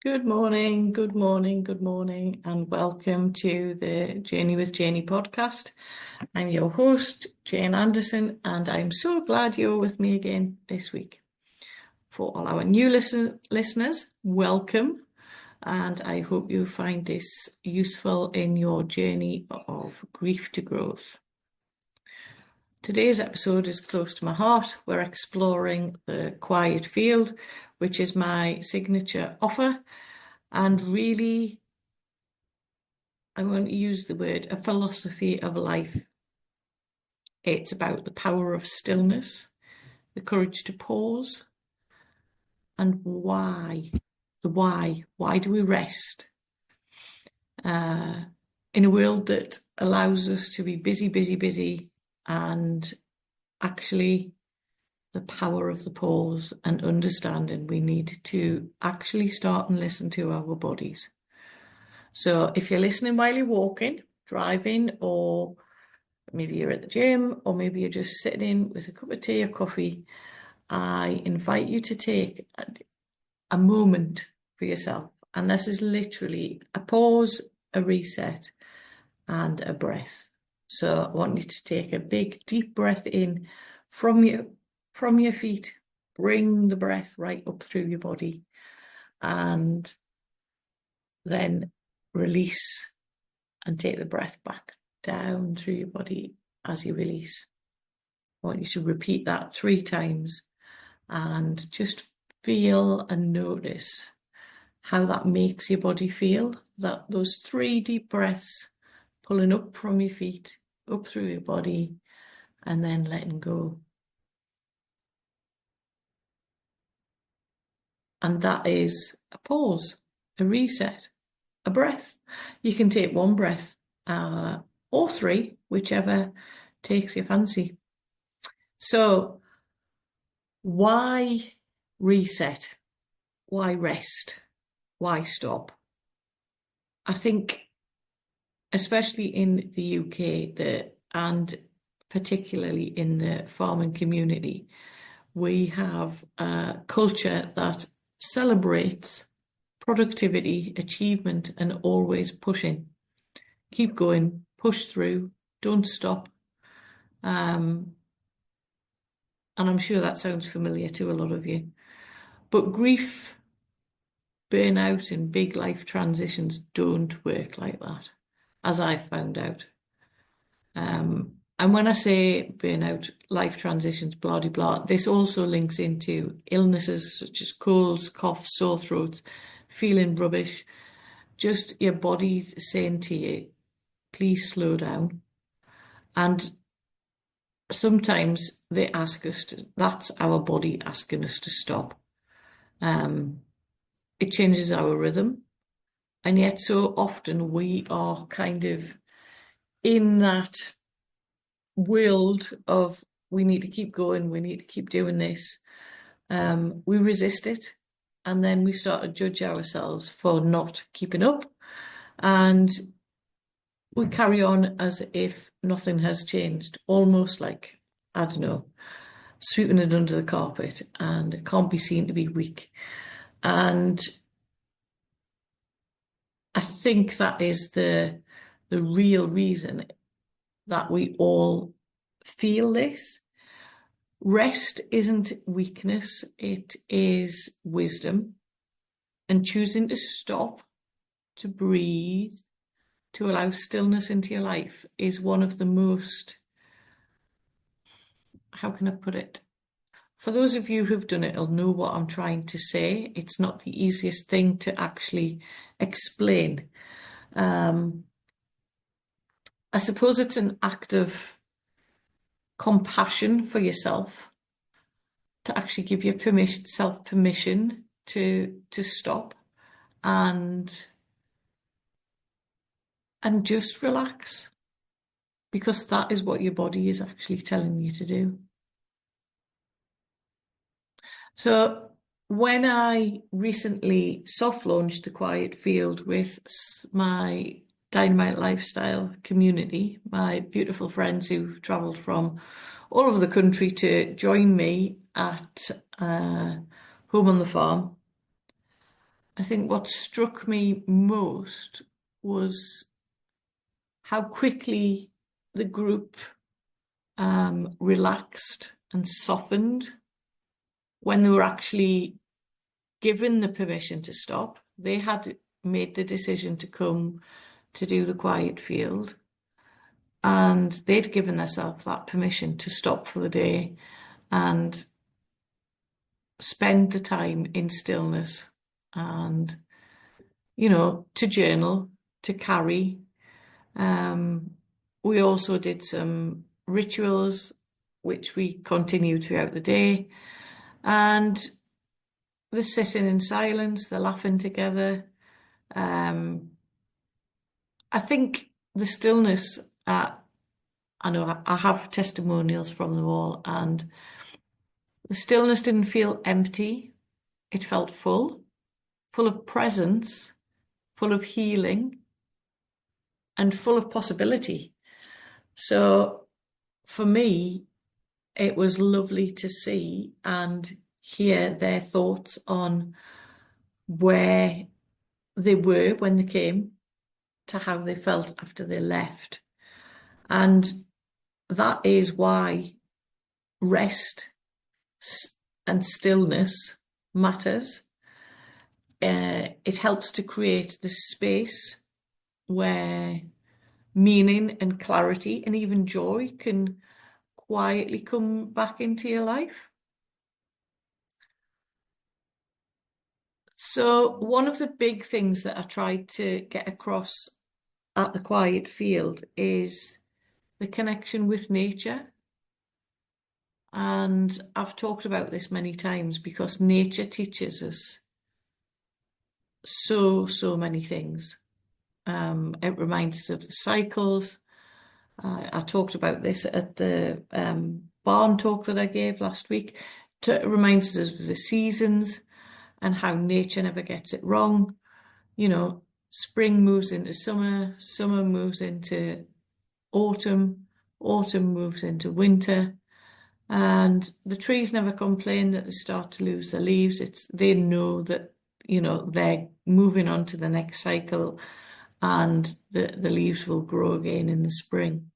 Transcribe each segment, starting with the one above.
Good morning, good morning, good morning, and welcome to the Janey with Janey podcast. I'm your host, Jane Anderson, and I'm so glad you're with me again this week. For all our new listeners, welcome, and I hope you find this useful in your journey of grief to growth. Today's episode is close to my heart. We're exploring the quiet field, which is my signature offer. And really, I want to use the word a philosophy of life. It's about the power of stillness, the courage to pause, and why. The why. Why do we rest? In a world that allows us to be busy, and actually the power of the pause and understanding we need to actually start and listen to our bodies. So if you're listening while you're walking, driving, or maybe you're at the gym, or maybe you're just sitting with a cup of tea or coffee, I invite you to take a moment for yourself. And this is literally a pause, a reset, and a breath. So I want you to take a big, deep breath in from your feet. Bring the breath right up through your body, and then release and take the breath back down through your body as you release. I want you to repeat that 3 times and just feel and notice how that makes your body feel. That those 3 deep breaths pulling up from your feet, up through your body, and then letting go. And that is a pause, a reset, a breath. You can take 1 breath or 3, whichever takes your fancy. So why reset? Why rest? Why stop? I think, especially in the UK, and particularly in the farming community, we have a culture that celebrates productivity, achievement, and always pushing. Keep going, push through, don't stop. And I'm sure that sounds familiar to a lot of you. But grief, burnout, and big life transitions don't work like that, as I've found out. And when I say burnout, life transitions, blah, blah, blah, this also links into illnesses such as colds, coughs, sore throats, feeling rubbish, just your body saying to you, please slow down. And sometimes they ask us to, that's our body asking us to stop. It changes our rhythm. And yet so often we are kind of in that world of we need to keep going, we need to keep doing this. We resist it, and then we start to judge ourselves for not keeping up, and we carry on as if nothing has changed, almost like, I don't know, sweeping it under the carpet, and it can't be seen to be weak. And I think that is the real reason that we all feel this. Rest isn't weakness, it is wisdom. And choosing to stop, to breathe, to allow stillness into your life is one of the most, how can I put it? For those of you who've done it, will know what I'm trying to say. It's not the easiest thing to actually explain. I suppose it's an act of compassion for yourself to actually give your self permission to stop and just relax, because that is what your body is actually telling you to do. So when I recently soft launched the Quiet Field with my Dynamite Lifestyle community, my beautiful friends who've travelled from all over the country to join me at home on the farm, I think what struck me most was how quickly the group relaxed and softened when they were actually given the permission to stop. They had made the decision to come to do the quiet field, and they'd given themselves that permission to stop for the day and spend the time in stillness and, to journal, to carry. We also did some rituals, which we continued throughout the day. And the sitting in silence, the laughing together. I think the stillness, I know I have testimonials from them all, and the stillness didn't feel empty. It felt full of presence, full of healing, and full of possibility. So for me, it was lovely to see and hear their thoughts on where they were when they came to how they felt after they left. And that is why rest and stillness matters. It helps to create this space where meaning and clarity and even joy can quietly come back into your life. So one of the big things that I tried to get across at the quiet field is the connection with nature. And I've talked about this many times because nature teaches us so many things. It reminds us of the cycles. I talked about this at the barn talk that I gave last week. It reminds us of the seasons and how nature never gets it wrong. Spring moves into summer, summer moves into autumn, autumn moves into winter. And the trees never complain that they start to lose their leaves. They know that, they're moving on to the next cycle and the leaves will grow again in the spring.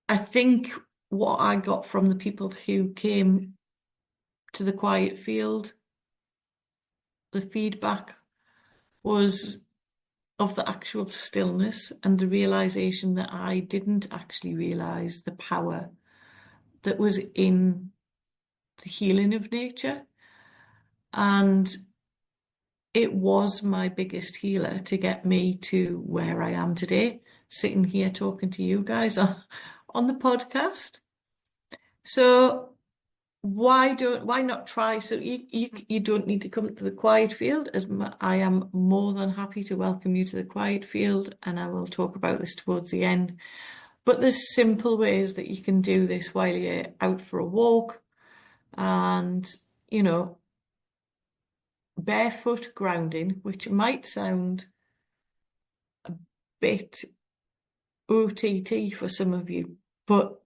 I think what I got from the people who came to the quiet field, the feedback was of the actual stillness and the realization that I didn't actually realize the power that was in the healing of nature. And it was my biggest healer to get me to where I am today, sitting here talking to you guys on the podcast. So why not try? So you don't need to come to the quiet field, as I am more than happy to welcome you to the quiet field, and I will talk about this towards the end. But there's simple ways that you can do this while you're out for a walk, and barefoot grounding, which might sound a bit OTT for some of you, but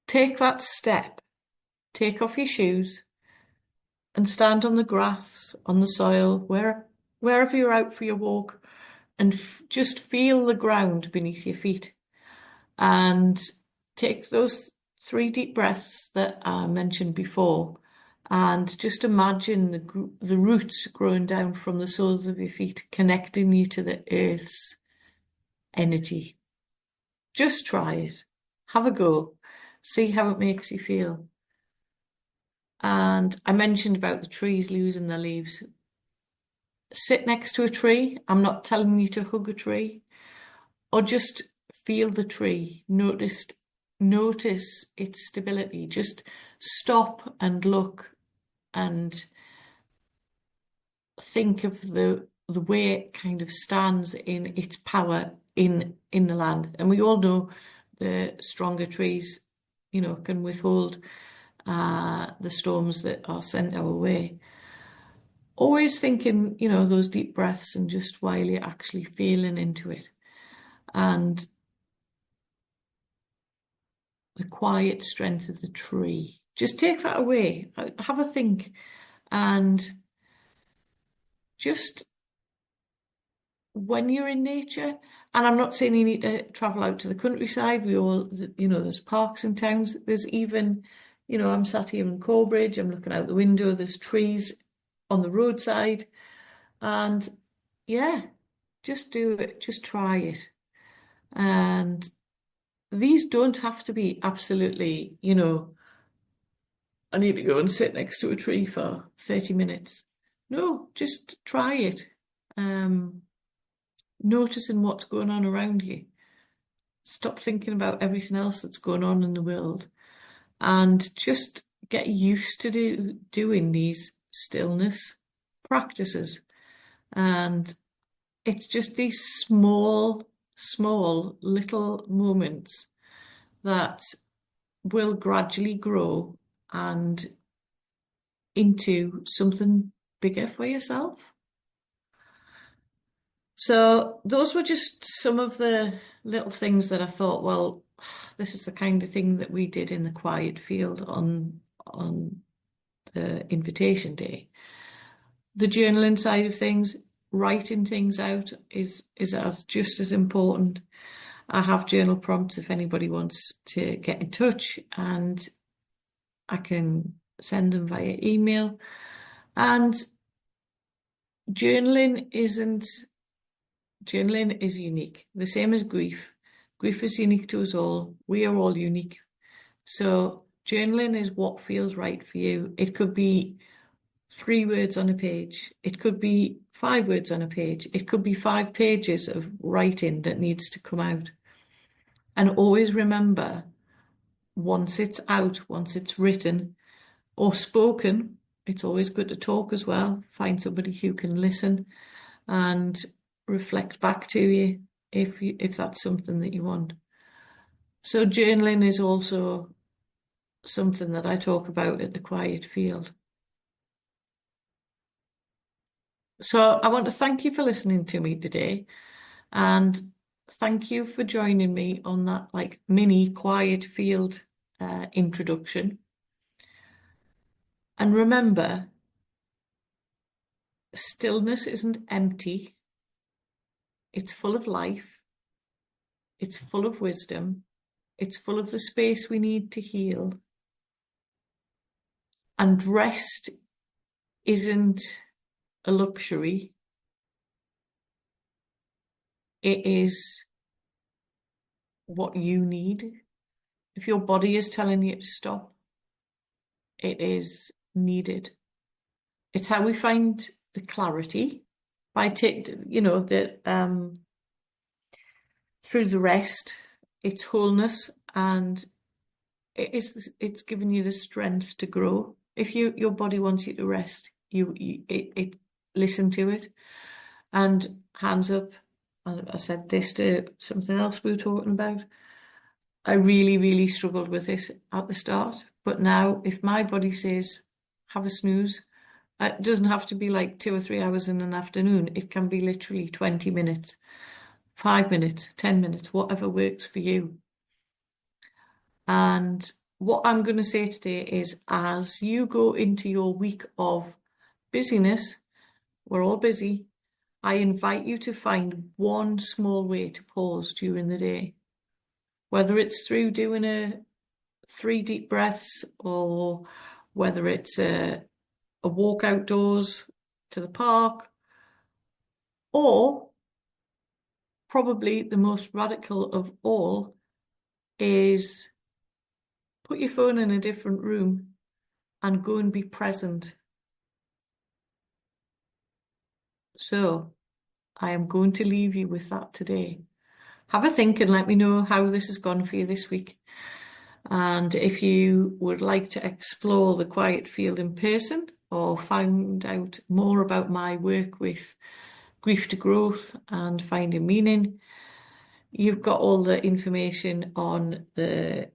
take that step, take off your shoes and stand on the grass, on the soil, wherever you're out for your walk, and just feel the ground beneath your feet. And take those 3 deep breaths that I mentioned before, and just imagine the roots growing down from the soles of your feet, connecting you to the earth's energy. Just try it. Have a go. See how it makes you feel. And I mentioned about the trees losing their leaves. Sit next to a tree. I'm not telling you to hug a tree, or just feel the tree. Notice its stability. Just stop and look and think of the way it kind of stands in its power in the land. And we all know the stronger trees, can withhold the storms that are sent our way. Always thinking, those deep breaths, and just while you're actually feeling into it. And the quiet strength of the tree, just take that away, have a think, and just when you're in nature, and I'm not saying you need to travel out to the countryside. We all, there's parks and towns. There's even, I'm sat here in Corbridge, I'm looking out the window, there's trees on the roadside. And yeah, just do it, just try it. And these don't have to be absolutely, I need to go and sit next to a tree for 30 minutes. No, just try it. Noticing what's going on around you. Stop thinking about everything else that's going on in the world, and just get used to doing these stillness practices. And it's just these small little moments that will gradually grow and into something bigger for yourself. So those were just some of the little things that I thought, well, this is the kind of thing that we did in the quiet field on the invitation day. The journaling side of things, writing things out is just as important. I have journal prompts if anybody wants to get in touch, and I can send them via email. And journaling is unique, the same as grief. Grief is unique to us all. We are all unique. So journaling is what feels right for you. It could be 3 words on a page. It could be 5 words on a page. It could be 5 pages of writing that needs to come out. And always remember, once it's out, once it's written or spoken, it's always good to talk as well. Find somebody who can listen and reflect back to you if that's something that you want. So journaling is also something that I talk about at the Quiet Field. So I want to thank you for listening to me today, and thank you for joining me on that mini Quiet Field introduction. And remember, stillness isn't empty. It's full of life. It's full of wisdom. It's full of the space we need to heal. And rest isn't a luxury. It is what you need. If your body is telling you to stop, it is needed. It's how we find the clarity by through the rest. It's wholeness, and it's giving you the strength to grow. If your body wants you to rest, it listen to it. And hands up, I said this to something else we were talking about. I really, really struggled with this at the start, but now if my body says have a snooze, it doesn't have to be 2 or 3 hours in an afternoon. It can be literally 20 minutes, 5 minutes, 10 minutes, whatever works for you. And what I'm going to say today is, as you go into your week of busyness, we're all busy, I invite you to find one small way to pause during the day. Whether it's through doing 3 deep breaths, or whether it's a walk outdoors to the park, or probably the most radical of all is put your phone in a different room and go and be present. So I am going to leave you with that today. Have a think and let me know how this has gone for you this week. And if you would like to explore the Quiet Field in person, or find out more about my work with grief to growth and finding meaning, you've got all the information on the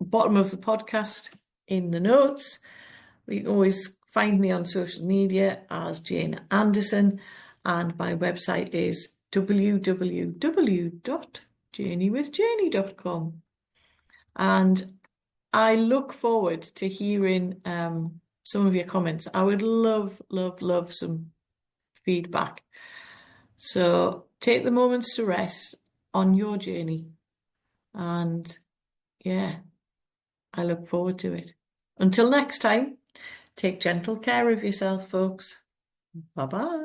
bottom of the podcast in the notes. You can always find me on social media as Jane Anderson, and my website is www.janeywithjaney.com. And I look forward to hearing some of your comments. I would love, love, love some feedback. So take the moments to rest on your journey. And yeah, I look forward to it. Until next time, take gentle care of yourself, folks. Bye-bye.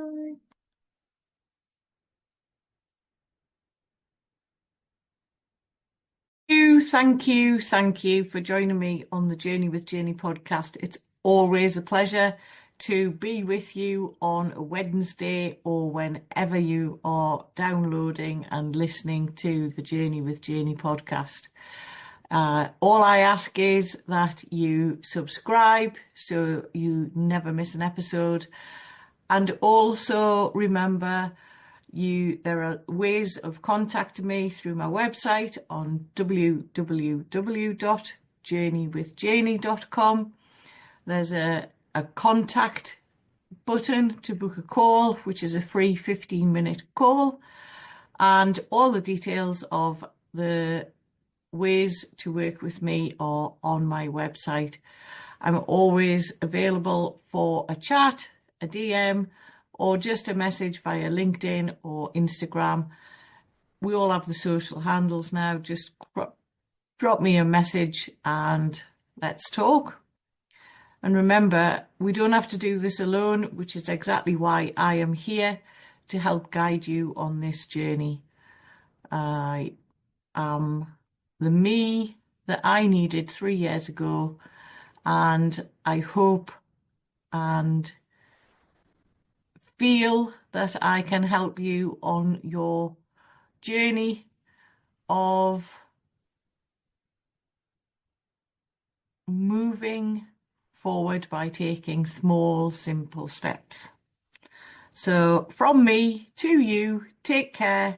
Thank you for joining me on the Journey with Janey podcast. It's always a pleasure to be with you on a Wednesday or whenever you are downloading and listening to the Journey with Janey podcast. All I ask is that you subscribe so you never miss an episode. And also remember, there are ways of contacting me through my website on www.journeywithjaney.com. There's a contact button to book a call, which is a free 15-minute call, and all the details of the ways to work with me are on my website. I'm always available for a chat, a DM, or just a message via LinkedIn or Instagram. We all have the social handles now. Just drop me a message and let's talk. And remember, we don't have to do this alone, which is exactly why I am here to help guide you on this journey. I am the me that I needed 3 years ago, and I hope and feel that I can help you on your journey of moving forward by taking small, simple steps. So from me to you, take care.